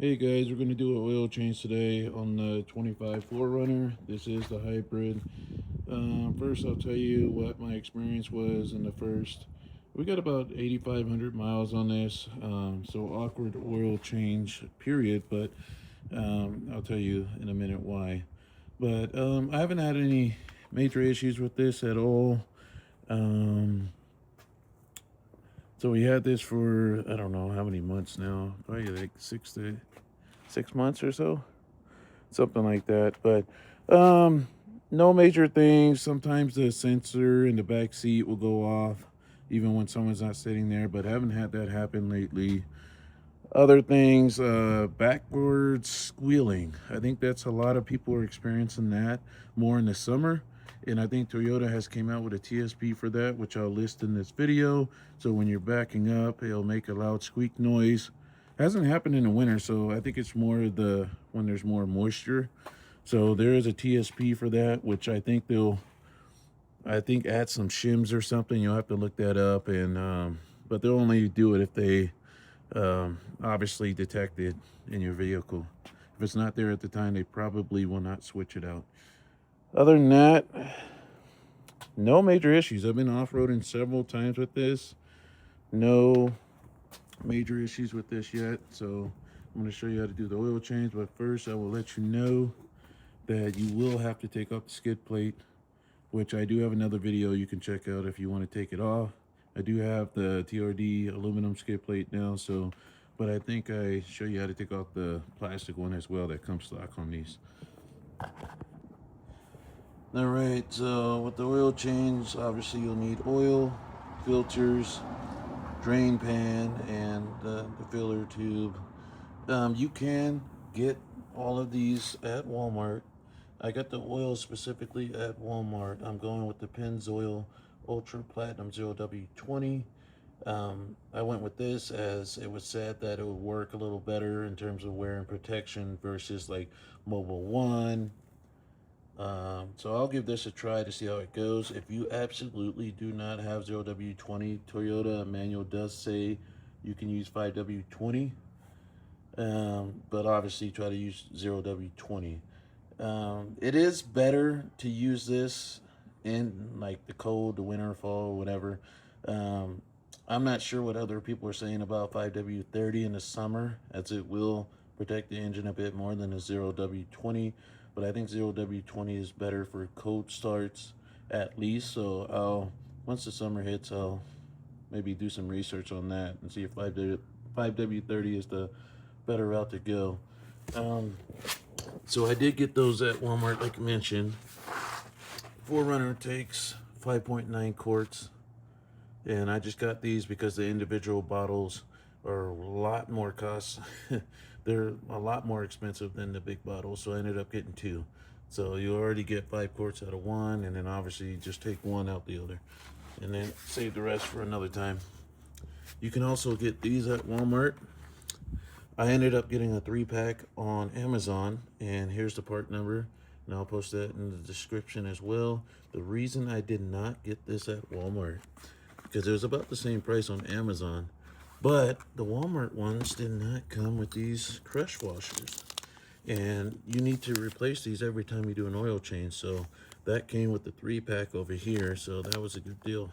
Hey guys, we're going to do an oil change today on the 25 4Runner. This is the hybrid. First, I'll tell you what my experience was in the first. We got about 8,500 miles on this, so awkward oil change, period. But I'll tell you in a minute why. But I haven't had any major issues with this at all. Um, so we had this for I don't know how many months now, probably like 6 months or so, something like that. But no major things. Sometimes the sensor in the back seat will go off even when someone's not sitting there, but I haven't had that happen lately. Other things, backwards squealing. I think that's a lot of people are experiencing that more in the summer. And I think Toyota has came out with a TSP for that, which I'll list in this video. So when you're backing up, it'll make a loud squeak noise. Hasn't happened in the winter, so I think it's more when there's more moisture. So there is a TSP for that, which I think add some shims or something. You'll have to look that up, and but they'll only do it if they obviously detect it in your vehicle. If it's not there at the time, they probably will not switch it out. Other than that, no major issues. I've been off-roading several times with this. No major issues with this yet. So I'm going to show you how to do the oil change. But first, I will let you know that you will have to take off the skid plate, which I do have another video you can check out if you want to take it off. I do have the TRD aluminum skid plate now, so, but I think I show you how to take off the plastic one as well that comes stock on these. All right, so with the oil change, obviously you'll need oil, filters, drain pan, and the filler tube. You can get all of these at Walmart. I got the oil specifically at Walmart. I'm going with the Pennzoil Ultra Platinum 0W20. I went with this as it was said that it would work a little better in terms of wear and protection versus like Mobile One. So I'll give this a try to see how it goes. If you absolutely do not have 0W20, Toyota manual does say you can use 5W20, but obviously try to use 0W20. It is better to use this in like the cold, the winter, fall, whatever. I'm not sure what other people are saying about 5W30 in the summer, as it will protect the engine a bit more than a 0W20, but I think 0W20 is better for cold starts at least. So once the summer hits, I'll maybe do some research on that and see if 5W30 is the better route to go. So I did get those at Walmart, like I mentioned. 4Runner takes 5.9 quarts, and I just got these because the individual bottles are a lot more cost. They're a lot more expensive than the big bottles, so I ended up getting two. So you already get 5 quarts out of one, and then obviously just take one out the other, and then save the rest for another time. You can also get these at Walmart. I ended up getting a 3-pack on Amazon, and here's the part number, and I'll post that in the description as well. The reason I did not get this at Walmart, because it was about the same price on Amazon, but the Walmart ones did not come with these crush washers, and you need to replace these every time you do an oil change. So that came with the 3-pack over here, so that was a good deal.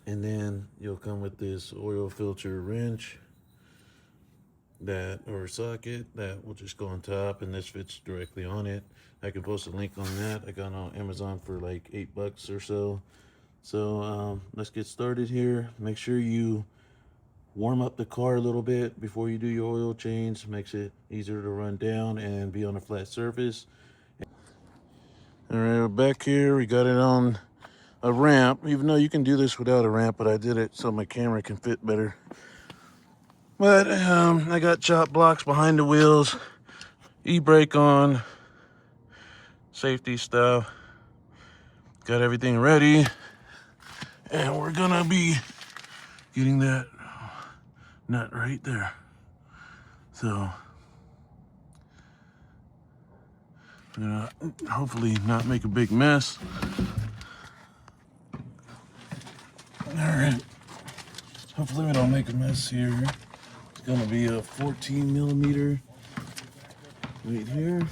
And then you'll come with this oil filter wrench or socket that will just go on top, and this fits directly on it. I can post a link on that. I got it on Amazon for like $8 or so. So let's get started here. Make sure you warm up the car a little bit before you do your oil change. Makes it easier to run down and be on a flat surface. All right, we're back here. We got it on a ramp, even though you can do this without a ramp, but I did it so my camera can fit better. But I got chop blocks behind the wheels, e-brake on, safety stuff. Got everything ready, and we're gonna be getting that nut right there. So I'm gonna hopefully not make a big mess. All right, hopefully we don't make a mess here. Just gonna be a 14 millimeter right here.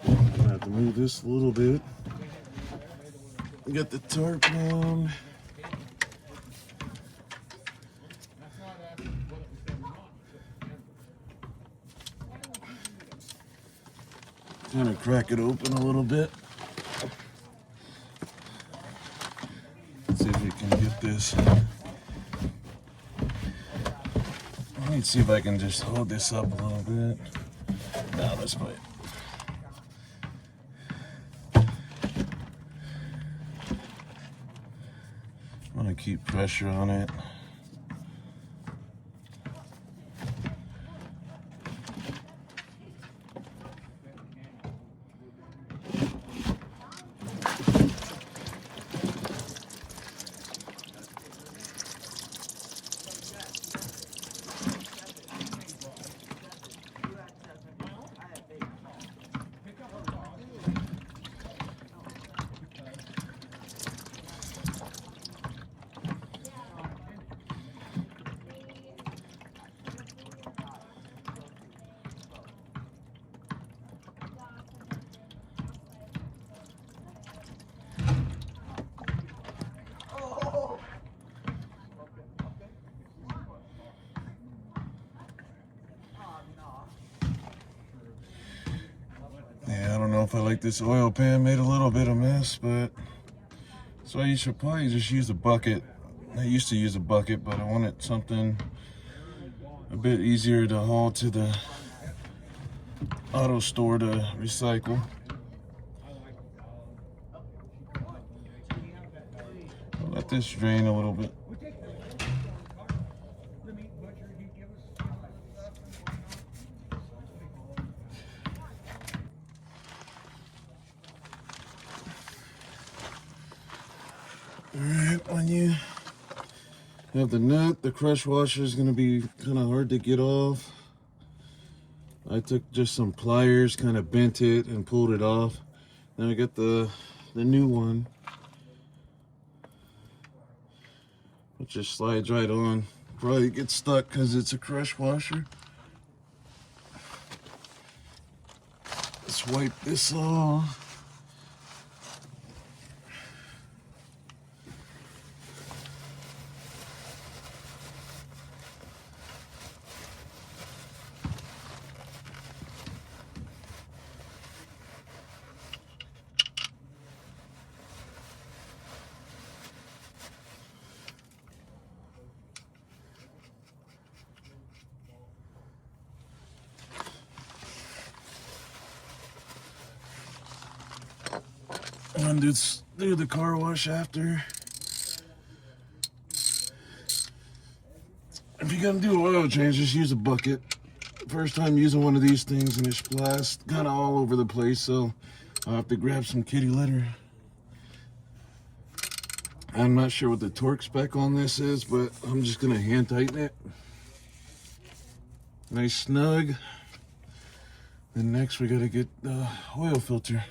I'm gonna have to move this a little bit. We got the tarp down. Kind of crack it open a little bit. Let's see if we can get this. Let me see if I can just hold this up a little bit. No, this might. I want to keep pressure on it. Yeah, I don't know if I like this oil pan. Made a little bit of mess, but so you should probably just use a bucket. I used to use a bucket, but I wanted something a bit easier to haul to the auto store to recycle. I'll let this drain a little bit. Alright, when you have the nut, the crush washer is going to be kind of hard to get off. I took just some pliers, kind of bent it and pulled it off. Then I got the new one, which just slides right on. Probably gets stuck because it's a crush washer. Let's wipe this off. And do the car wash after. If you're gonna do oil change, just use a bucket. First time using one of these things and it splashed kind of all over the place, so I'll have to grab some kitty litter. I'm not sure what the torque spec on this is, but I'm just gonna hand tighten it. Nice snug. Then next we gotta get the oil filter.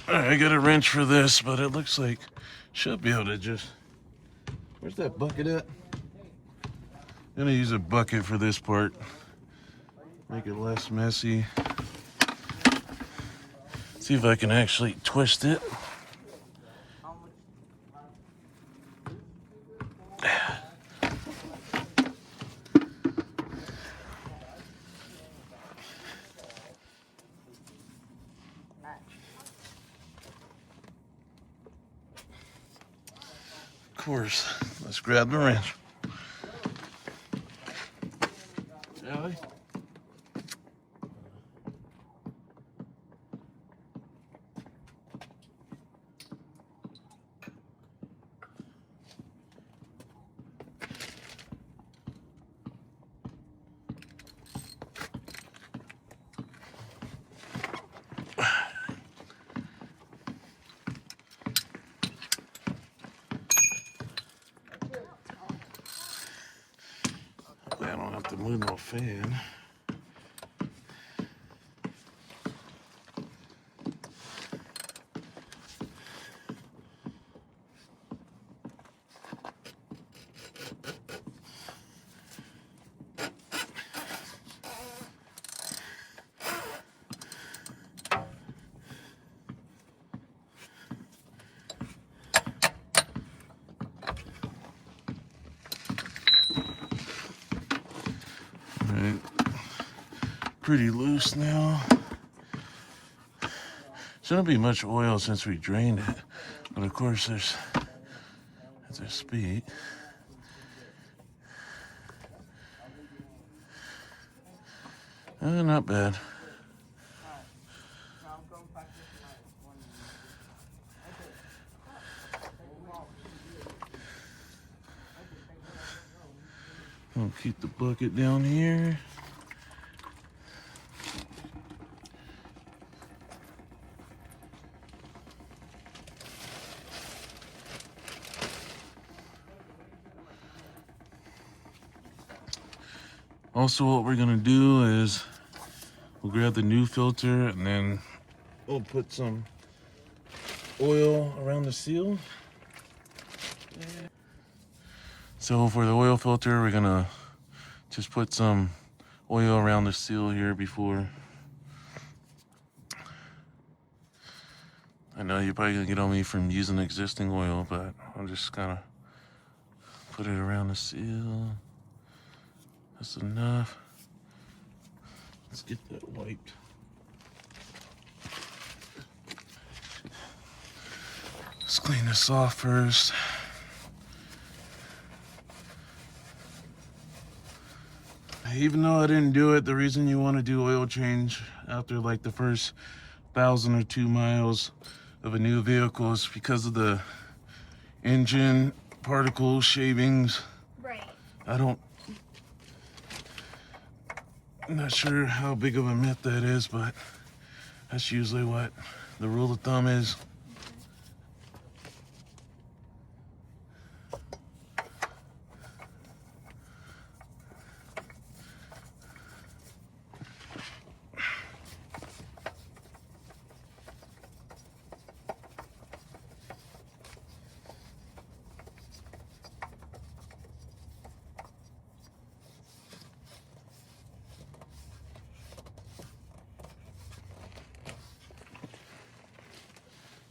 Alright, I got a wrench for this, but it looks like should be able to just. Where's that bucket at? I'm gonna use a bucket for this part. Make it less messy. See if I can actually twist it. Of course, let's grab the wrench. Shall we? I don't have to move no fan. pretty loose now. Shouldn't be much oil since we drained it, but of course there's speed. Not bad. I'll keep the bucket down here. Also, what we're gonna do is we'll grab the new filter and then we'll put some oil around the seal. So for the oil filter, we're gonna just put some oil around the seal here before. I know you're probably gonna get on me from using existing oil, but I'm just gonna put it around the seal. That's enough. Let's get that wiped. Let's clean this off first. Even though I didn't do it, the reason you want to do oil change after like the first 1,000 or 2 miles of a new vehicle is because of the engine particles, shavings. Right. I'm not sure how big of a myth that is, but that's usually what the rule of thumb is.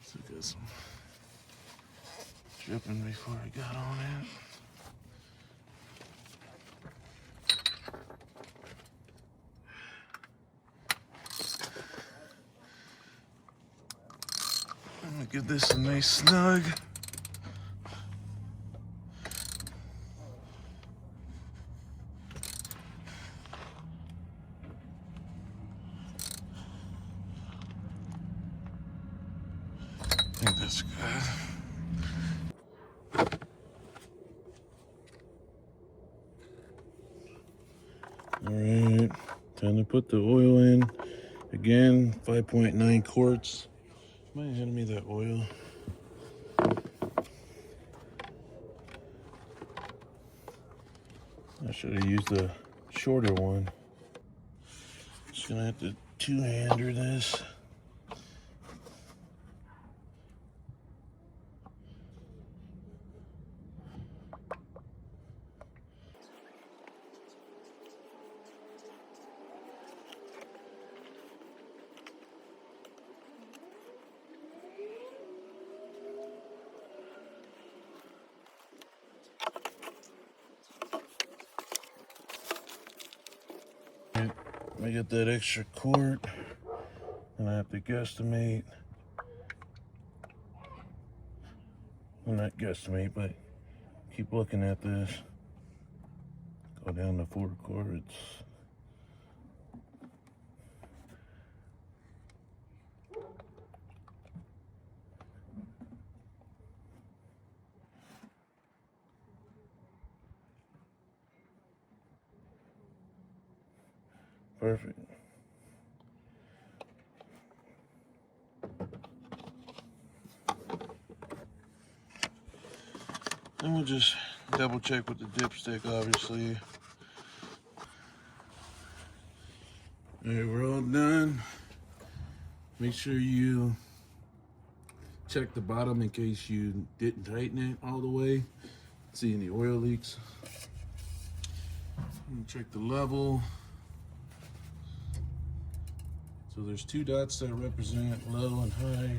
So I got some dripping before I got on it. I'm gonna give this a nice snug. I think that's good. All right, time to put the oil in. Again, 5.9 quarts. Might hand me that oil. I should have used a shorter one. Just gonna have to two-hander this. I get that extra quart, and I have to guesstimate. Well, not guesstimate, but keep looking at this. Go down to 4 quarts. Perfect. Then we'll just double check with the dipstick, obviously. All right, we're all done. Make sure you check the bottom in case you didn't tighten it all the way. See any oil leaks. And check the level. So there's 2 dots that represent low and high.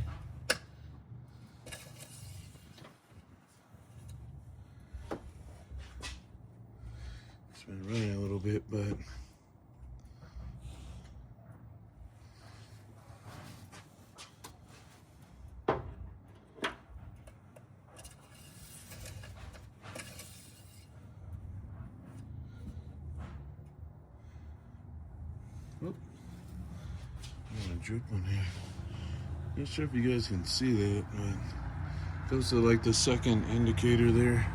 It's been running a little bit, but drip on here. Not sure if you guys can see that, but goes to like the second indicator there.